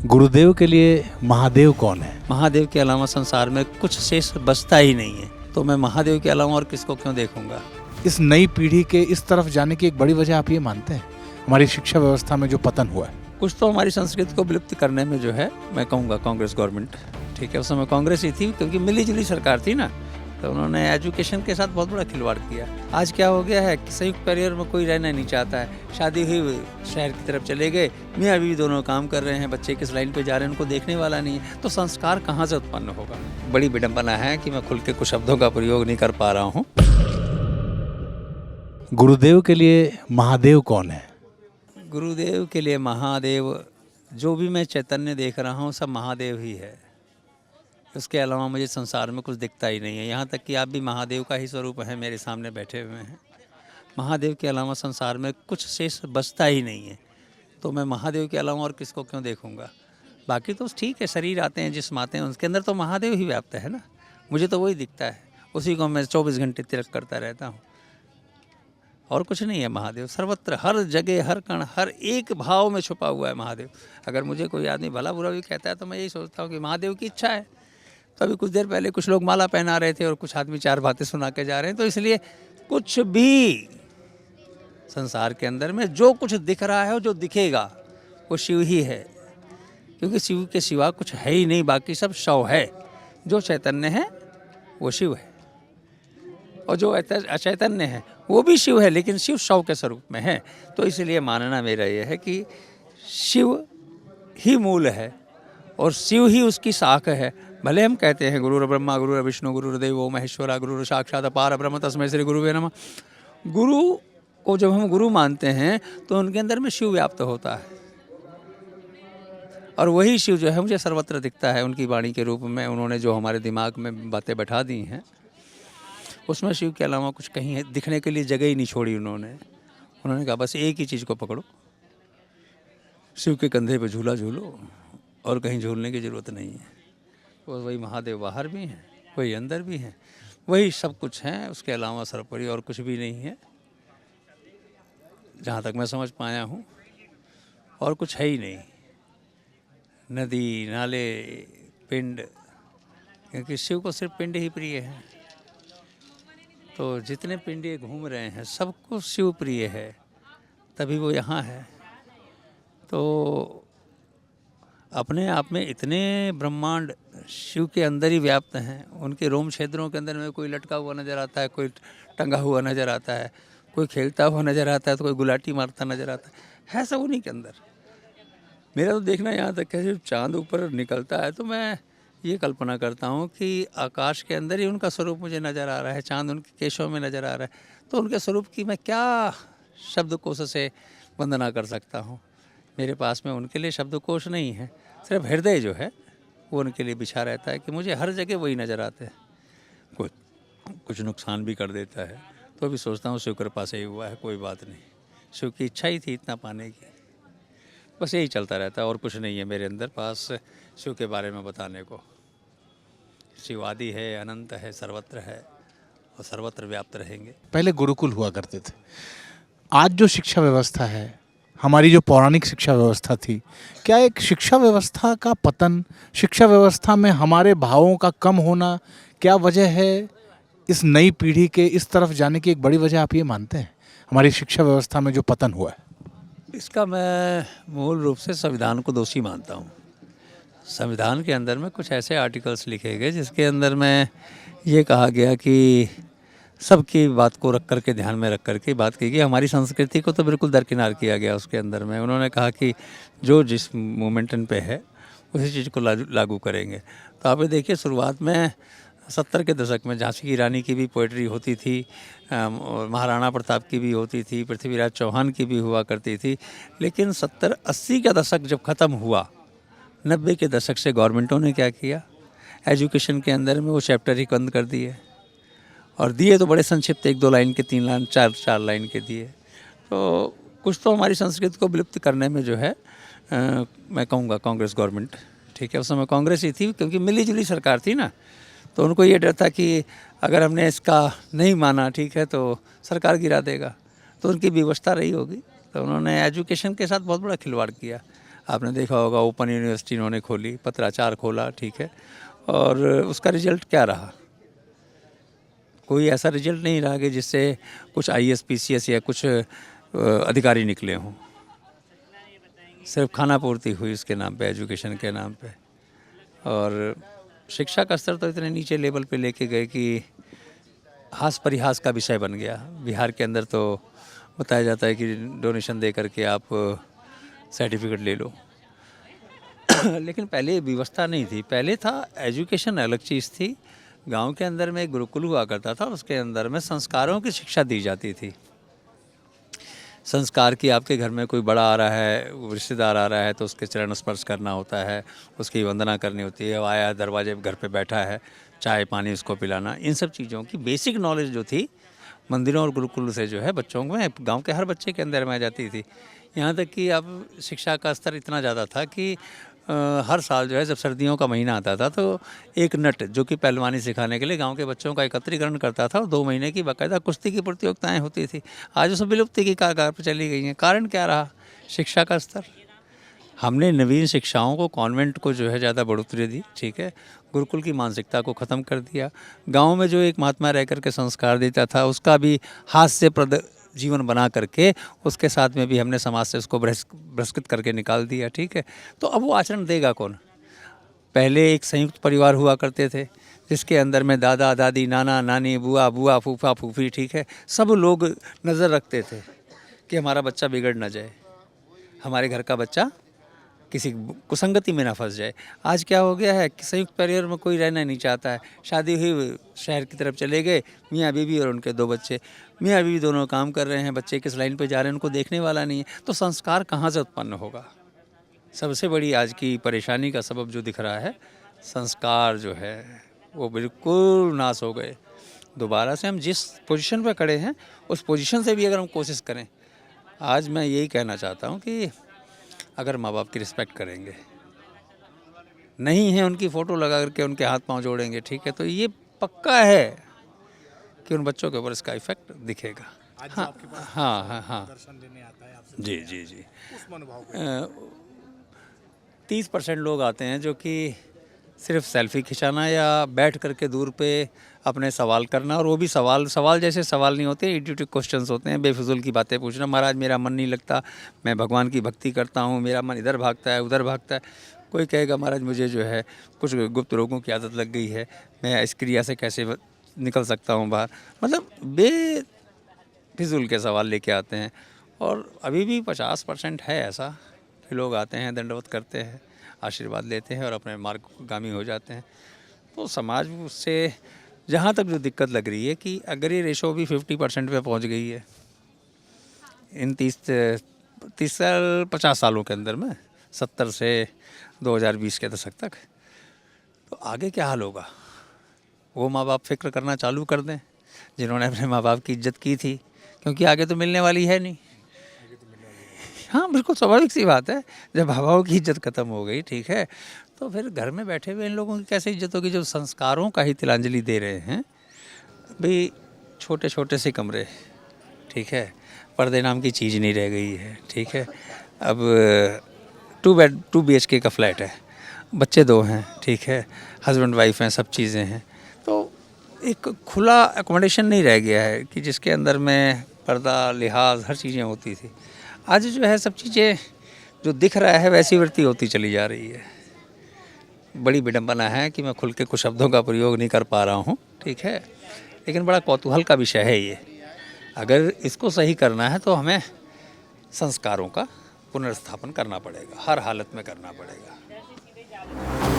गुरुदेव के लिए महादेव कौन है? महादेव के अलावा संसार में कुछ शेष बचता ही नहीं है, तो मैं महादेव के अलावा और किसको क्यों देखूंगा। इस नई पीढ़ी के इस तरफ जाने की एक बड़ी वजह आप ये मानते हैं हमारी शिक्षा व्यवस्था में जो पतन हुआ है? कुछ तो हमारी संस्कृति को विलुप्त करने में जो है, मैं कहूँगा कांग्रेस गवर्नमेंट, ठीक है, उस समय कांग्रेस ही थी क्योंकि मिली जुली सरकार थी ना, तो उन्होंने एजुकेशन के साथ बहुत बड़ा खिलवाड़ किया। आज क्या हो गया है कि संयुक्त परिवार में कोई रहना नहीं चाहता है, शादी हुई शहर की तरफ चले गए, मियाँ बीवी दोनों काम कर रहे हैं, बच्चे किस लाइन पे जा रहे हैं उनको देखने वाला नहीं है, तो संस्कार कहाँ से उत्पन्न होगा। बड़ी विडम्बना है कि मैं खुल के कुछ शब्दों का प्रयोग नहीं कर पा रहा हूँ। गुरुदेव के लिए महादेव कौन है? गुरुदेव के लिए महादेव, जो भी मैं चैतन्य देख रहा हूँ सब महादेव ही है, उसके अलावा मुझे संसार में कुछ दिखता ही नहीं है। यहाँ तक कि आप भी महादेव का ही स्वरूप हैं, मेरे सामने बैठे हुए हैं। महादेव के अलावा संसार में कुछ शेष बचता ही नहीं है, तो मैं महादेव के अलावा और किसको क्यों देखूँगा। बाकी तो ठीक है, शरीर आते हैं, जिस्म आते हैं, उसके अंदर तो महादेव ही व्याप्त है ना, मुझे तो वही दिखता है, उसी को मैं 24 घंटे तिलक करता रहता हूँ, और कुछ नहीं है। महादेव सर्वत्र, हर जगह, हर कण, हर एक भाव में छुपा हुआ है महादेव। अगर मुझे कोई आदमी भला बुरा भी कहता है तो मैं यही सोचता हूँ कि महादेव की इच्छा है। तो अभी कुछ देर पहले कुछ लोग माला पहना रहे थे और कुछ आदमी चार बातें सुना के जा रहे हैं, तो इसलिए कुछ भी संसार के अंदर में जो कुछ दिख रहा है, जो दिखेगा वो शिव ही है, क्योंकि शिव के सिवा कुछ है ही नहीं, बाकी सब शव है। जो चैतन्य है वो शिव है, और जो अचैतन्य है वो भी शिव है, लेकिन शिव शव के स्वरूप में है। तो इसलिए मानना मेरा यह है कि शिव ही मूल है और शिव ही उसकी शाख है। भले हम कहते हैं गुरु ब्रह्मा गुरु विष्णु गुरुदेवो महेश्वरा गुरु साक्षात अपार ब्रह्म तस्मै श्री गुरुवे नमः। गुरु को जब हम गुरु मानते हैं तो उनके अंदर में शिव व्याप्त होता है, और वही शिव जो है मुझे सर्वत्र दिखता है। उनकी वाणी के रूप में उन्होंने जो हमारे दिमाग में बातें बैठा दी हैं, उसमें शिव के अलावा कुछ कहीं दिखने के लिए जगह ही नहीं छोड़ी उन्होंने कहा बस एक ही चीज़ को पकड़ो, शिव के कंधे पे झूला झूलो, और कहीं झूलने की ज़रूरत नहीं है। तो वही महादेव बाहर भी हैं, वही अंदर भी हैं, वही सब कुछ हैं, उसके अलावा सर्वोपरि और कुछ भी नहीं है, जहाँ तक मैं समझ पाया हूँ, और कुछ है ही नहीं। नदी नाले पिंड, क्योंकि शिव को सिर्फ पिंड ही प्रिय है, तो जितने पिंडे घूम रहे हैं सबको शिव प्रिय है, तभी वो यहाँ है। तो अपने आप में इतने ब्रह्मांड शिव के अंदर ही व्याप्त हैं। उनके रोम क्षेत्रों के अंदर में कोई लटका हुआ नज़र आता है, कोई टंगा हुआ नज़र आता है, कोई खेलता हुआ नज़र आता है, तो कोई गुलाटी मारता नज़र आता है सब उन्हीं के अंदर। मेरा तो देखना यहाँ तक है, जब चाँद ऊपर निकलता है तो मैं ये कल्पना करता हूँ कि आकाश के अंदर ही उनका स्वरूप मुझे नज़र आ रहा है, चाँद उनके केशों में नज़र आ रहा है, तो उनके स्वरूप की मैं क्या शब्दकोश से वंदना कर सकता हूँ। मेरे पास में उनके लिए शब्दकोश नहीं है, सिर्फ हृदय जो है वो उनके लिए बिछा रहता है कि मुझे हर जगह वही नज़र आते हैं। कुछ नुकसान भी कर देता है तो भी सोचता हूँ शिव कृपा से ही हुआ है, कोई बात नहीं, शिव की इच्छा ही थी इतना पाने की। बस यही चलता रहता है, और कुछ नहीं है मेरे अंदर पास शिव के बारे में बताने को। शिव आदि है, अनंत है, सर्वत्र है और सर्वत्र व्याप्त रहेंगे। पहले गुरुकुल हुआ करते थे, आज जो शिक्षा व्यवस्था है, हमारी जो पौराणिक शिक्षा व्यवस्था थी, क्या एक शिक्षा व्यवस्था का पतन, शिक्षा व्यवस्था में हमारे भावों का कम होना क्या वजह है इस नई पीढ़ी के इस तरफ जाने की एक बड़ी वजह आप ये मानते हैं हमारी शिक्षा व्यवस्था में जो पतन हुआ है? इसका मैं मूल रूप से संविधान को दोषी मानता हूँ। संविधान के अंदर में कुछ ऐसे आर्टिकल्स लिखे गए जिसके अंदर में ये कहा गया कि सबकी बात को रख करके, ध्यान में रख करके बात की गई। हमारी संस्कृति को तो बिल्कुल दरकिनार किया गया उसके अंदर में। उन्होंने कहा कि जो जिस मोमेंटन पे है उसी चीज़ को लागू करेंगे। तो आप ये देखिए, शुरुआत में 70 के दशक में झांसी की रानी की भी पोइट्री होती थी, महाराणा प्रताप की भी होती थी, पृथ्वीराज चौहान की भी हुआ करती थी, लेकिन 70-80 का दशक जब ख़त्म हुआ, 90 के दशक से गवर्नमेंटों ने क्या किया, एजुकेशन के अंदर में वो चैप्टर ही बंद कर दिए, और दिए तो बड़े संक्षिप्त, 1-2 लाइन के, 3 लाइन 4 लाइन के दिए। तो कुछ तो हमारी संस्कृति को विलुप्त करने में जो है, मैं कहूँगा कांग्रेस गवर्नमेंट, ठीक है, उस समय कांग्रेस ही थी क्योंकि मिली जुली सरकार थी ना, तो उनको ये डर था कि अगर हमने इसका नहीं माना, ठीक है, तो सरकार गिरा देगा, तो उनकी व्यवस्था रही होगी। तो उन्होंने एजुकेशन के साथ बहुत बड़ा खिलवाड़ किया। आपने देखा होगा ओपन यूनिवर्सिटी इन्होंने खोली, पत्राचार खोला, ठीक है, और उसका रिजल्ट क्या रहा? कोई ऐसा रिजल्ट नहीं रहा कि जिससे कुछ IAS PCS या कुछ अधिकारी निकले हों। सिर्फ खाना पूर्ति हुई उसके नाम पे, एजुकेशन के नाम पे। और शिक्षा का स्तर तो इतने नीचे लेवल पे लेके गए कि हास परिहास का विषय बन गया। बिहार के अंदर तो बताया जाता है कि डोनेशन दे करके आप सर्टिफिकेट ले लो। लेकिन पहले व्यवस्था नहीं थी। पहले था एजुकेशन अलग चीज़ थी। गांव के अंदर में एक गुरुकुल हुआ करता था, उसके अंदर में संस्कारों की शिक्षा दी जाती थी। संस्कार की, आपके घर में कोई बड़ा आ रहा है, रिश्तेदार आ रहा है, तो उसके चरण स्पर्श करना होता है, उसकी वंदना करनी होती है। आया दरवाजे पे घर पे बैठा है, चाय पानी उसको पिलाना, इन सब चीज़ों की बेसिक नॉलेज जो थी मंदिरों और गुरुकुल से जो है बच्चों में, गांव के हर बच्चे के अंदर में आ जाती थी। यहाँ तक कि अब शिक्षा का स्तर इतना ज़्यादा था कि हर साल जो है जब सर्दियों का महीना आता था तो एक नट जो कि पहलवानी सिखाने के लिए गांव के बच्चों का एकत्रीकरण करता था और 2 महीने की बाकायदा कुश्ती की प्रतियोगिताएं होती थी। आज उसमें विलुप्ति की कगार पर चली गई हैं। कारण क्या रहा? शिक्षा का स्तर। हमने नवीन शिक्षाओं को, कॉन्वेंट को जो है ज़्यादा बढ़ोतरी दी, ठीक है, गुरुकुल की मानसिकता को ख़त्म कर दिया। गांव में जो एक महात्मा रह करके संस्कार देता था उसका भी हास्यप्रद जीवन बना करके उसके साथ में भी हमने समाज से उसको बहिष्कृत करके निकाल दिया, ठीक है। तो अब वो आचरण देगा कौन? पहले एक संयुक्त परिवार हुआ करते थे जिसके अंदर में दादा दादी, नाना नानी, बुआ बुआ, फूफा फूफी, ठीक है, सब लोग नज़र रखते थे कि हमारा बच्चा बिगड़ ना जाए, हमारे घर का बच्चा किसी कुसंगति में ना फंस जाए। आज क्या हो गया है कि संयुक्त परिवार में कोई रहना नहीं चाहता है। शादी हुई, शहर की तरफ चले गए, मियाँ बीवी और उनके 2 बच्चे। मियाँ बीवी दोनों काम कर रहे हैं, बच्चे किस लाइन पे जा रहे हैं उनको देखने वाला नहीं है। तो संस्कार कहाँ से उत्पन्न होगा? सबसे बड़ी आज की परेशानी का सबब जो दिख रहा है, संस्कार जो है वो बिल्कुल नाश हो गए। दोबारा से हम जिस पोजीशन पे खड़े हैं उस पोजीशन से भी अगर हम कोशिश करें, आज मैं यही कहना चाहता हूँ कि अगर माँ बाप की रिस्पेक्ट करेंगे, नहीं है उनकी फ़ोटो लगा करके उनके हाथ पांव जोड़ेंगे, ठीक है, तो ये पक्का है कि उन बच्चों के ऊपर इसका इफेक्ट दिखेगा। हाँ हाँ हाँ हाँ, दर्शन देने आता है आपसे, जी जी जी। उस मनोभाव को 30% लोग आते हैं जो कि सिर्फ सेल्फी खिंचाना या बैठ करके दूर पे अपने सवाल करना, और वो भी सवाल जैसे सवाल नहीं होते, इडियोटिक क्वेश्चंस होते हैं, बेफिजूल की बातें पूछना। महाराज मेरा मन नहीं लगता, मैं भगवान की भक्ति करता हूँ, मेरा मन इधर भागता है उधर भागता है। कोई कहेगा महाराज मुझे जो है कुछ गुप्त रोगों की आदत लग गई है, मैं इस क्रिया से कैसे निकल सकता हूँ बाहर। मतलब बेफिजूल के सवाल लेके आते हैं। और अभी भी 50% है ऐसा कि लोग आते हैं, दंडवत करते हैं, आशीर्वाद लेते हैं और अपने मार्गगामी हो जाते हैं। तो समाज उससे जहाँ तक जो दिक्कत लग रही है कि अगर ये रेशो भी 50% पे पहुँच गई है इन 30 साल 50 सालों के अंदर में, 70 से 2020 के दशक तक, तो आगे क्या हाल होगा? वो माँ बाप फिक्र करना चालू कर दें जिन्होंने अपने माँ बाप की इज्जत की थी, क्योंकि आगे तो मिलने वाली है नहीं। हाँ बिल्कुल स्वाभाविक सी बात है, जब माँ बाप की इज्जत खत्म हो गई, ठीक है, तो फिर घर में बैठे हुए इन लोगों की कैसे इज्जत होगी जो संस्कारों का ही तिलांजलि दे रहे हैं। भाई छोटे छोटे से कमरे, ठीक है, पर्दे नाम की चीज़ नहीं रह गई है, ठीक है। अब 2 BHK का फ्लैट है, बच्चे 2 हैं, ठीक है, हस्बैंड वाइफ हैं, सब चीज़ें हैं, तो एक खुला एकोमोडेशन नहीं रह गया है कि जिसके अंदर में पर्दा, लिहाज, हर चीज़ें होती थी। आज जो है सब चीज़ें जो दिख रहा है वैसी वृत्ति होती चली जा रही है। बड़ी विडंबना है कि मैं खुल के कुछ शब्दों का प्रयोग नहीं कर पा रहा हूँ, ठीक है, लेकिन बड़ा कौतूहल का विषय है ये। अगर इसको सही करना है तो हमें संस्कारों का पुनर्स्थापन करना पड़ेगा, हर हालत में करना पड़ेगा।